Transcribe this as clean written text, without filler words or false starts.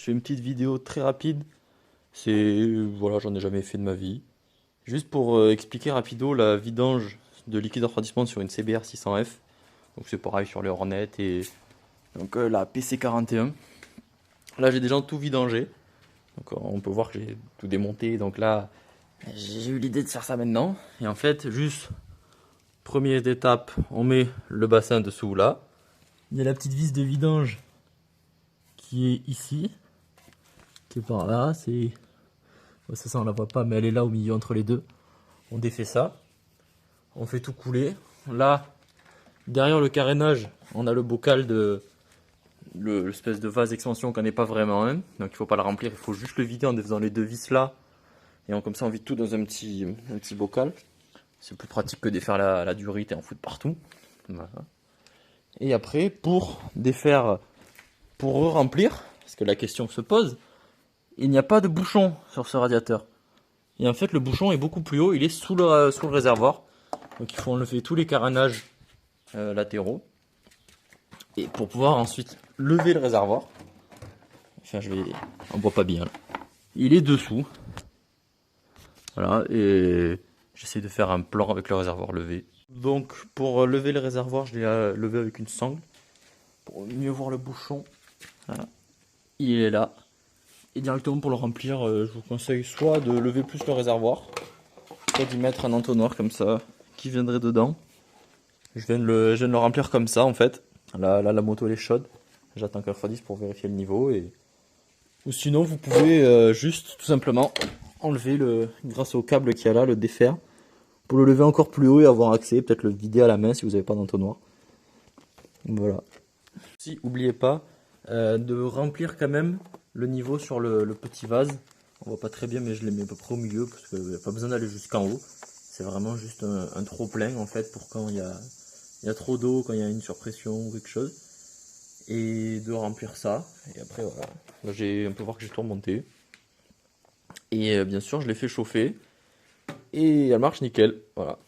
fais une petite vidéo très rapide. Voilà, j'en ai jamais fait de ma vie. Juste pour expliquer rapido la vidange de liquide refroidissement sur une CBR 600F. Donc c'est pareil sur les Hornet et donc la PC41. Là j'ai déjà tout vidangé. Donc on peut voir que j'ai tout démonté. Donc là j'ai eu l'idée de faire ça maintenant. Et en fait juste première étape, on met le bassin dessous là. Il y a la petite vis de vidange qui est ici, qui est par là. Ça on la voit pas, mais elle est là au milieu entre les deux. On défait ça, on fait tout couler. Là, derrière le carénage, on a le bocal de l'espèce de vase extension qu'on n'est pas vraiment un. Donc il faut pas le remplir, il faut juste le vider en faisant les deux vis là. Et comme ça on vide tout dans un petit bocal. C'est plus pratique que de faire la durite et en foutre partout. Voilà. Et après, pour défaire, pour remplir, parce que la question se pose, il n'y a pas de bouchon sur ce radiateur. Et en fait, le bouchon est beaucoup plus haut, il est sous le réservoir. Donc il faut enlever tous les carénages latéraux. Et pour pouvoir ensuite lever le réservoir, enfin on voit pas bien. Il est dessous. Voilà, et j'essaie de faire un plan avec le réservoir levé. Donc pour lever le réservoir, je l'ai levé avec une sangle. Pour mieux voir le bouchon, voilà. Il est là. Et directement pour le remplir, je vous conseille soit de lever plus le réservoir, soit d'y mettre un entonnoir comme ça, qui viendrait dedans. Je viens de le remplir comme ça en fait. Là, la moto elle est chaude. J'attends qu'elle refroidisse pour vérifier le niveau. Ou sinon vous pouvez juste tout simplement enlever grâce au câble qu'il y a là, le défaire. Pour le lever encore plus haut et avoir accès, peut-être le vider à la main si vous n'avez pas d'entonnoir. Voilà. Si, n'oubliez pas de remplir quand même le niveau sur le petit vase. On voit pas très bien mais je les mets à peu près au milieu parce qu'il n'y a pas besoin d'aller jusqu'en haut. C'est vraiment juste un trop plein en fait pour quand il y a trop d'eau, quand il y a une surpression ou quelque chose. Et de remplir ça. Et après voilà. Là, on peut voir que j'ai tout remonté. Et bien sûr je l'ai fait chauffer. Et elle marche nickel. Voilà.